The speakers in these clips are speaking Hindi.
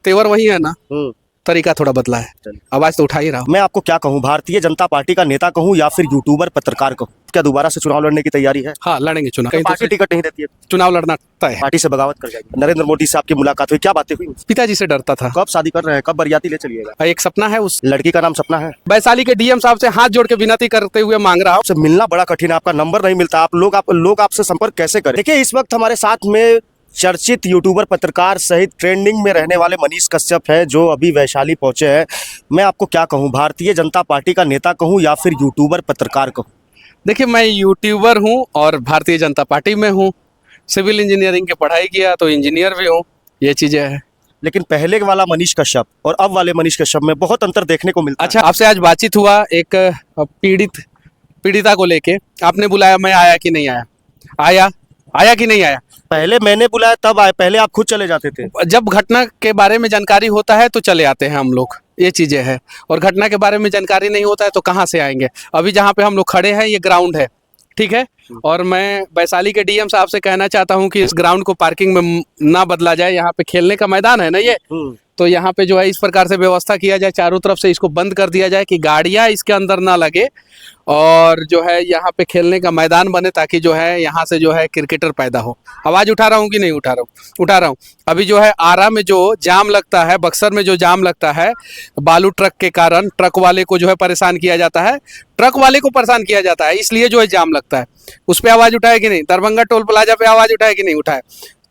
तेवर वही है ना, हम्म। तरीका थोड़ा बदला है। चलिए। आवाज तो उठा ही रहा हूं। मैं आपको क्या कहूँ, भारतीय जनता पार्टी का नेता कहूँ या फिर यूट्यूबर पत्रकार कहूँ, क्या दोबारा से चुनाव लड़ने की तैयारी है? हाँ, लड़ेंगे चुनाव। कहीं पार्टी दूसरे टिकट नहीं देती है, चुनाव लड़ना तय है। पार्टी से बगावत कर जाएगी। नरेंद्र मोदी से आपकी मुलाकात हुई, क्या बातें हुई? पिताजी से डरता था। कब शादी कर रहे हैं, कब बरियाती ले चलिएगा? एक सपना है, उस लड़की का नाम सपना है। वैशाली के डीएम साहब से हाथ जोड़ के विनती करते हुए मांग रहा हूँ। आपसे मिलना बड़ा कठिन है, आपका नंबर नहीं मिलता, आप लोग आपसे संपर्क कैसे करें? देखिए, इस वक्त हमारे साथ में चर्चित यूट्यूबर पत्रकार सहित ट्रेंडिंग में रहने वाले मनीष कश्यप है, जो अभी वैशाली पहुंचे हैं। मैं आपको क्या कहूं, भारतीय जनता पार्टी का नेता कहूं या फिर यूट्यूबर पत्रकार कहूं? देखिए, मैं यूट्यूबर हूँ और भारतीय जनता पार्टी में हूँ। सिविल इंजीनियरिंग की पढ़ाई किया तो इंजीनियर भी हूँ, ये चीजें हैं। लेकिन पहले वाला मनीष कश्यप और अब वाले मनीष कश्यप में बहुत अंतर देखने को मिलता है। अच्छा, आपसे आज बातचीत हुआ एक पीड़िता को लेके। आपने बुलाया, मैं आया कि नहीं आया? आया कि नहीं आया? पहले मैंने बुलाया तब आए, पहले आप खुद चले जाते थे। जब घटना के बारे में जानकारी होता है तो चले आते हैं हम लोग, ये चीजें हैं। और घटना के बारे में जानकारी नहीं होता है तो कहाँ से आएंगे? अभी जहाँ पे हम लोग खड़े हैं ये ग्राउंड है, ठीक है। और मैं वैशाली के डीएम साहब से कहना चाहता हूँ कि इस ग्राउंड को पार्किंग में ना बदला जाए। यहाँ पे खेलने का मैदान है ना ये, तो यहाँ पे जो है इस प्रकार से व्यवस्था किया जाए, चारों तरफ से इसको बंद कर दिया जाए कि गाड़ियाँ इसके अंदर ना लगे, और जो है यहाँ पे खेलने का मैदान बने, ताकि जो है यहाँ से जो है क्रिकेटर पैदा हो। आवाज़ उठा रहा हूँ कि नहीं उठा रहा हूँ? उठा रहा हूँ। अभी जो है आरा में जो जाम लगता है, बक्सर में जो जाम लगता है बालू ट्रक के कारण, ट्रक वाले को जो है परेशान किया जाता है, ट्रक वाले को परेशान किया जाता है, इसलिए जो है जाम लगता है। उस पर आवाज़ उठाए कि नहीं? दरभंगा टोल प्लाजा पे आवाज़ उठाए कि नहीं उठाए?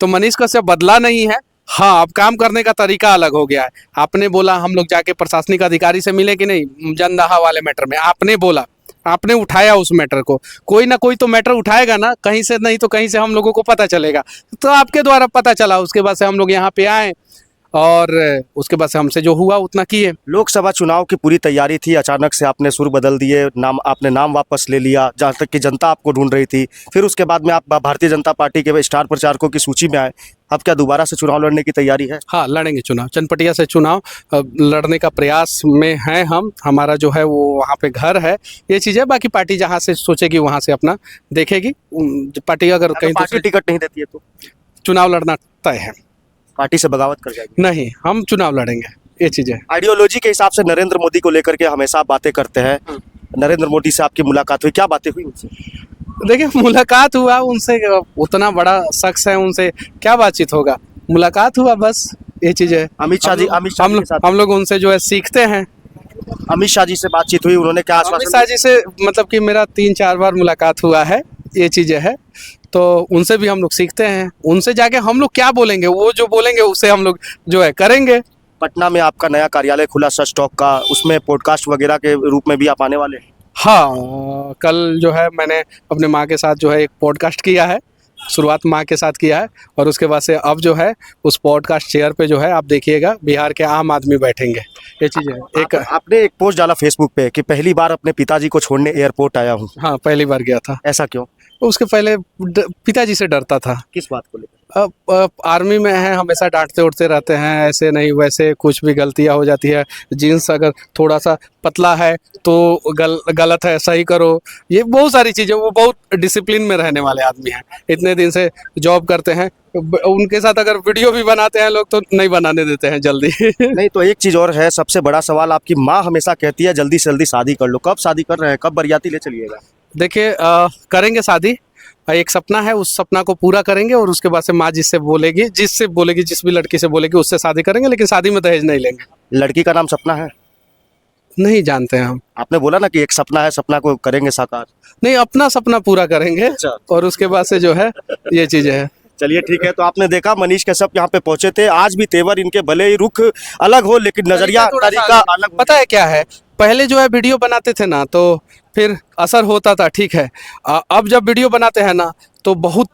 तो मनीष कश्यप बदला नहीं है। हाँ, अब काम करने का तरीका अलग हो गया है। आपने बोला हम लोग जाके प्रशासनिक अधिकारी से मिले कि नहीं, जनदाहा वाले मैटर में आपने बोला, आपने उठाया उस मैटर को। कोई ना कोई तो मैटर उठाएगा ना, कहीं से नहीं तो कहीं से हम लोगों को पता चलेगा। तो आपके द्वारा पता चला, उसके बाद से हम लोग यहाँ पे आए और उसके बाद से हमसे जो हुआ उतना किए। लोकसभा चुनाव की पूरी तैयारी थी, अचानक से आपने सुर बदल दिए, आपने नाम वापस ले लिया, जहाँ तक कि जनता आपको ढूंढ रही थी। फिर उसके बाद में आप भारतीय जनता पार्टी के स्टार प्रचारकों की सूची में आए। अब क्या दोबारा से चुनाव लड़ने की तैयारी है? हाँ, लड़ेंगे चुनाव। चनपटिया से चुनाव लड़ने का प्रयास में हैं हम। हमारा जो है वो वहाँ पे घर है, ये चीज़ है। बाकी पार्टी जहाँ से सोचेगी वहाँ से अपना देखेगी। पार्टी अगर कहीं पार्टी टिकट नहीं देती है तो चुनाव लड़ना तय है। पार्टी से बगावत कर जाएगी? नहीं, हम चुनाव लड़ेंगे, ये चीज़ है। आइडियोलॉजी के हिसाब से नरेंद्र मोदी को लेकर के हमेशा आप बातें करते हैं। नरेंद्र मोदी से आपकी मुलाकात हुई, क्या बातें हुई उनसे? देखिए, मुलाकात हुआ उनसे, उतना बड़ा शख्स है, उनसे क्या बातचीत होगा? मुलाकात हुआ बस, ये चीज़ है। अमित शाह जी के साथ हम लोग उनसे जो है सीखते हैं। अमित शाह जी से बातचीत हुई, उन्होंने क्या अमित आश्वासन शाह जी से मतलब कि मेरा 3-4 बार मुलाकात हुआ है, ये चीज़ें है। तो उनसे भी हम लोग सीखते हैं। उनसे जाके हम लोग क्या बोलेंगे, वो जो बोलेंगे उससे हम लोग जो है करेंगे। पटना में आपका नया कार्यालय खुला सच टॉक का, उसमें पॉडकास्ट वगैरह के रूप में भी आप आने वाले हैं? हाँ, कल जो है मैंने अपने माँ के साथ जो है एक पॉडकास्ट किया है। शुरुआत माँ के साथ किया है और उसके बाद से अब जो है उस पॉडकास्ट चेयर पे जो है आप देखिएगा बिहार के आम आदमी बैठेंगे, ये चीज़ है। आपने एक पोस्ट डाला फेसबुक पे कि पहली बार अपने पिताजी को छोड़ने एयरपोर्ट आया हूँ। हाँ, पहली बार गया था। ऐसा क्यों? उसके पहले पिताजी से डरता था। किस बात को लेकर? अब आर्मी में है, हमेशा डांटते उड़ते रहते हैं, ऐसे नहीं वैसे, कुछ भी गलतियां हो जाती है। जीन्स अगर थोड़ा सा पतला है तो गलत है, सही करो। ये बहुत सारी चीज़ें, वो बहुत डिसिप्लिन में रहने वाले आदमी हैं। इतने दिन से जॉब करते हैं। उनके साथ अगर वीडियो भी बनाते हैं लोग तो नहीं बनाने देते हैं जल्दी। नहीं तो एक चीज़ और है, सबसे बड़ा सवाल, आपकी माँ हमेशा कहती है जल्दी से जल्दी शादी कर लो। कब शादी कर रहे हैं, कब बरियाती ले चलिएगा? देखिए, करेंगे शादी। एक सपना है, उस सपना को पूरा करेंगे और उसके बाद से माँ जिससे बोलेगी, जिस भी लड़की से बोलेगी उससे शादी करेंगे, लेकिन शादी में दहेज नहीं लेंगे। लड़की का नाम सपना है? नहीं जानते हैं हम। आपने बोला ना कि एक सपना है, सपना को करेंगे साकार। नहीं, अपना सपना पूरा करेंगे। अच्छा। और उसके बाद से जो है ये चीजें है। चलिए ठीक है। तो आपने देखा मनीष कश्यप यहाँ पे पहुंचे थे। आज भी तेवर इनके भले ही रुख अलग हो, लेकिन नजरिया तरीका अलग। पता है क्या है, पहले जो है वीडियो बनाते थे ना तो फिर असर होता था, ठीक है। अब जब वीडियो बनाते हैं ना तो बहुत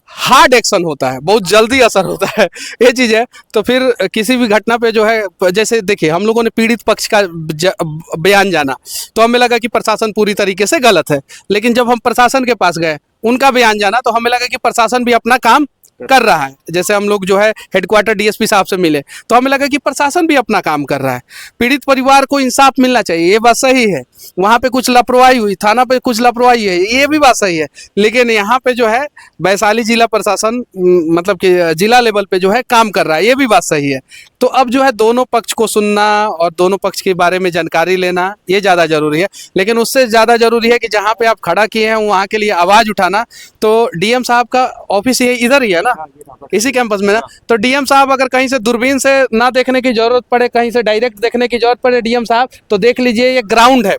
हार्ड एक्शन होता है, बहुत जल्दी असर होता है, ये चीज़ है। तो फिर किसी भी घटना पे जो है, जैसे देखिए हम लोगों ने पीड़ित पक्ष का बयान जाना तो हमें लगा कि प्रशासन पूरी तरीके से गलत है, लेकिन जब हम प्रशासन के पास गए, उनका बयान जाना तो हमें लगा कि प्रशासन भी अपना काम कर रहा है। जैसे हम लोग जो है हेडक्वार्टर डीएसपी साहब से मिले तो हमें लगा कि प्रशासन भी अपना काम कर रहा है, पीड़ित परिवार को इंसाफ मिलना चाहिए, ये बात सही है। वहाँ पे कुछ लापरवाही हुई, थाना पे कुछ लापरवाही है, ये भी बात सही है। लेकिन यहाँ पे जो है वैशाली जिला प्रशासन मतलब कि जिला लेवल पे जो है काम कर रहा है, ये भी बात सही है। तो अब जो है दोनों पक्ष को सुनना और दोनों पक्ष के बारे में जानकारी लेना ये ज़्यादा जरूरी है। लेकिन उससे ज़्यादा जरूरी है कि जहाँ पे आप खड़ा किए हैं वहाँ के लिए आवाज़ उठाना। तो डीएम साहब का ऑफिस ये इधर ही है ना, इसी कैंपस में ना। तो डीएम साहब अगर कहीं से दूरबीन से ना देखने की जरूरत पड़े, कहीं से डायरेक्ट देखने की जरूरत पड़े डीएम साहब, तो देख लीजिए ये ग्राउंड है,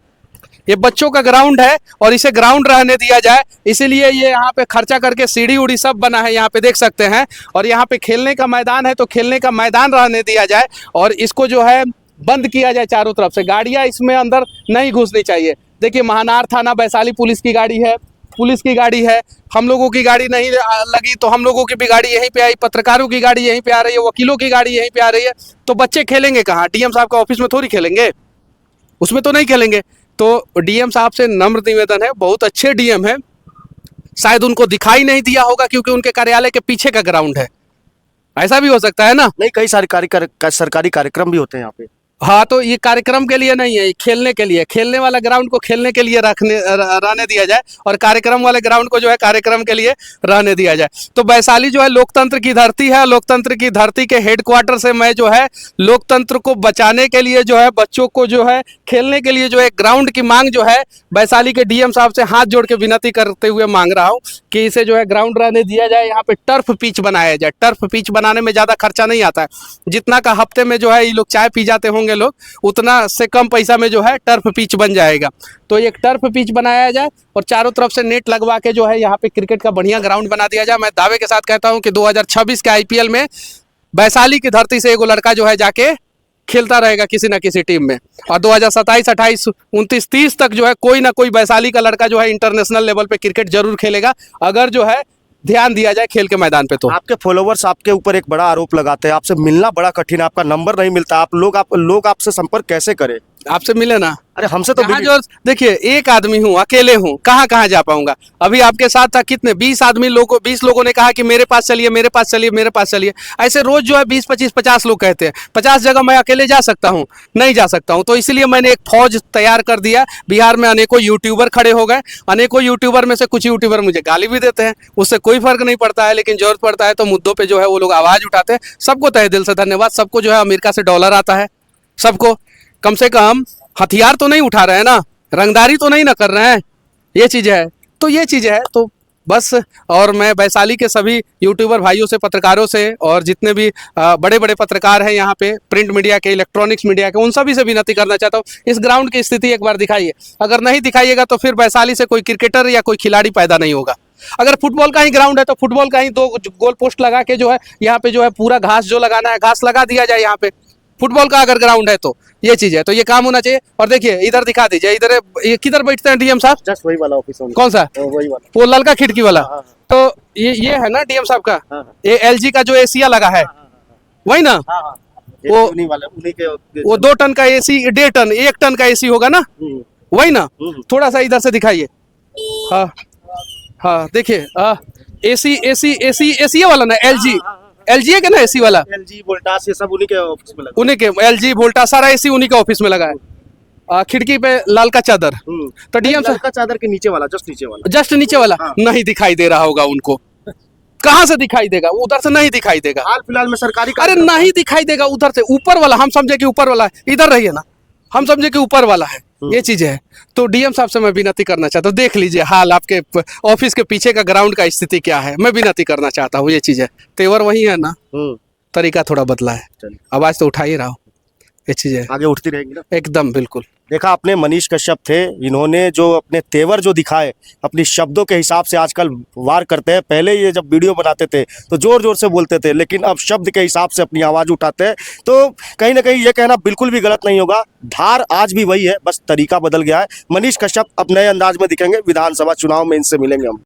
ये बच्चों का ग्राउंड है और इसे ग्राउंड रहने दिया जाए। इसीलिए ये यहाँ पे खर्चा करके सीढ़ी उड़ी सब बना है, यहाँ पे देख सकते हैं। और यहाँ पे खेलने का मैदान है तो खेलने का मैदान रहने दिया जाए और इसको जो है बंद किया जाए चारों तरफ से। गाड़ियाँ इसमें अंदर नहीं घुसनी चाहिए। देखिए महानार थाना वैशाली पुलिस की गाड़ी है, पुलिस की गाड़ी है, हम लोगों की गाड़ी नहीं लगी तो हम लोगों की भी गाड़ी यहीं पे आई, पत्रकारों की गाड़ी यहीं पे आ रही है, वकीलों की गाड़ी यहीं पे आ रही है। तो बच्चे खेलेंगे कहाँ? डीएम साहब का ऑफिस में थोड़ी खेलेंगे, उसमें तो नहीं खेलेंगे। तो डीएम साहब से नम्र निवेदन है, बहुत अच्छे डीएम है, शायद उनको दिखाई नहीं दिया होगा क्योंकि उनके कार्यालय के पीछे का ग्राउंड है, ऐसा भी हो सकता है ना। नहीं, कई सारे सरकारी कार्यक्रम भी होते हैं यहाँ पे। हाँ, तो ये कार्यक्रम के लिए नहीं है, ये खेलने के लिए, खेलने वाला ग्राउंड को खेलने के लिए रहने दिया जाए और कार्यक्रम वाले ग्राउंड को जो है कार्यक्रम के लिए रहने दिया जाए। तो वैशाली जो है लोकतंत्र की धरती है, लोकतंत्र की धरती के हेडक्वार्टर से मैं जो है लोकतंत्र को बचाने के लिए जो है बच्चों को जो है खेलने के लिए जो है ग्राउंड की मांग जो है वैशाली के डीएम साहब से हाथ जोड़ के विनती करते हुए मांग रहा हूँ कि इसे जो है ग्राउंड रहने दिया जाए। यहाँ पे टर्फ पिच बनाया जाए। टर्फ पिच बनाने में ज़्यादा खर्चा नहीं आता है, जितना का हफ्ते में जो है ये लोग चाय पी जाते होंगे लोग, उतना से कम पैसा में जो है टर्फ पिच बन जाएगा। तो एक टर्फ पिच बनाया जाए और चारों तरफ से नेट लगवा के जो है यहाँ पे क्रिकेट का बढ़िया ग्राउंड बना दिया जाए। मैं दावे के साथ कहता हूँ कि 2026 के आईपीएल में वैशाली की धरती से एगो लड़का जो है जाके खेलता रहेगा किसी ना किसी टीम में, और 2027, 28, 29, 30 तक जो है कोई ना कोई वैशाली का लड़का जो है इंटरनेशनल लेवल पे क्रिकेट जरूर खेलेगा, अगर जो है ध्यान दिया जाए खेल के मैदान पे। तो आपके फॉलोवर्स आपके ऊपर एक बड़ा आरोप लगाते हैं, आपसे मिलना बड़ा कठिन है, आपका नंबर नहीं मिलता, लोग आपसे संपर्क कैसे करें? आपसे मिले ना, अरे हमसे तो जो देखिए एक आदमी हूँ, अकेले हूँ, कहाँ जा पाऊंगा। अभी आपके साथ था कितने 20 लोगों ने कहा कि मेरे पास चलिए, मेरे पास चलिए, मेरे पास चलिए। ऐसे रोज जो है 20, 25, 50 लोग कहते हैं। 50 जगह मैं अकेले जा सकता हूँ? नहीं जा सकता हूँ। तो इसलिए मैंने एक फौज तैयार कर दिया। बिहार में अनेकों यूट्यूबर खड़े हो गए, अनेकों यूट्यूबर में से कुछ यूट्यूबर मुझे गाली भी देते हैं, उससे कोई फर्क नहीं पड़ता है, लेकिन जरूरत पड़ता है तो मुद्दों पर जो है वो लोग आवाज उठाते हैं। सबको तहे दिल से धन्यवाद। सबको जो है अमेरिका से डॉलर आता है, सबको कम से कम हथियार तो नहीं उठा रहे हैं ना, रंगदारी तो नहीं ना कर रहे हैं, ये चीज़ है। तो ये चीज़ है तो बस। और मैं वैशाली के सभी यूट्यूबर भाइयों से, पत्रकारों से और जितने भी बड़े बड़े पत्रकार हैं यहाँ पे, प्रिंट मीडिया के, इलेक्ट्रॉनिक्स मीडिया के, उन सभी से विनती करना चाहता हूँ, इस ग्राउंड की स्थिति एक बार दिखाइए। अगर नहीं दिखाइएगा तो फिर वैशाली से कोई क्रिकेटर या कोई खिलाड़ी पैदा नहीं होगा। अगर फुटबॉल का ही ग्राउंड है तो फुटबॉल का ही 2 गोल पोस्ट लगा के जो है यहाँ पे जो है पूरा घास जो लगाना है घास लगा दिया जाए यहाँ पे, फुटबॉल का अगर ग्राउंड है तो ये चीज है। तो ये काम होना चाहिए। और देखिए इधर दिखा दीजिए, इधर ये किधर बैठते हैं डीएम साहब? जस्ट वही वाला ऑफिस। कौन सा? वही वाला, वो ललका खिड़की वाला। तो ये है ना डीएम साहब का, ये एलजी का जो एसिया लगा है वही ना? वो वो 2 टन का एसी, 1.5 टन, 1 टन का एसी होगा ना, वही ना? थोड़ा सा इधर से दिखाइए। हाँ देखिए एसी वाला ना, एलजी है क्या ना, एसी वाला, एलजी वोल्टास, ये सब उन्हीं के ऑफिस में लगा, उन्हीं के एलजी वोल्टास सारा एसी उन्हीं के ऑफिस में लगा है। खिड़की पे लाल का चादर, तो डीएम लाल का चादर के नीचे वाला, जस्ट नीचे वाला नहीं दिखाई दे रहा होगा उनको। कहाँ से दिखाई देगा? उधर से नहीं दिखाई देगा। हाल फिलहाल में सरकारी, अरे नहीं दिखाई देगा उधर से, ऊपर वाला हम समझे कि ऊपर वाला है, इधर रहिए ना, हम समझे कि ऊपर वाला है, ये चीज है। तो डीएम साहब से मैं विनती करना चाहता हूँ, देख लीजिए हाल आपके ऑफिस के पीछे का ग्राउंड का स्थिति क्या है, मैं विनती करना चाहता हूँ। ये चीज है, तेवर वही है ना, तरीका थोड़ा बदला है, आवाज तो उठा ही रहा हूँ, ये चीज है, आगे उठती रहेगी ना, एकदम बिल्कुल। देखा आपने, मनीष कश्यप थे, इन्होंने जो अपने तेवर जो दिखाए, अपनी शब्दों के हिसाब से आजकल वार करते हैं। पहले ये जब वीडियो बनाते थे तो जोर जोर से बोलते थे, लेकिन अब शब्द के हिसाब से अपनी आवाज़ उठाते हैं। तो कहीं ना कहीं ये कहना बिल्कुल भी गलत नहीं होगा, धार आज भी वही है, बस तरीका बदल गया है। मनीष कश्यप अब नए अंदाज में दिखेंगे, विधानसभा चुनाव में इनसे मिलेंगे हम।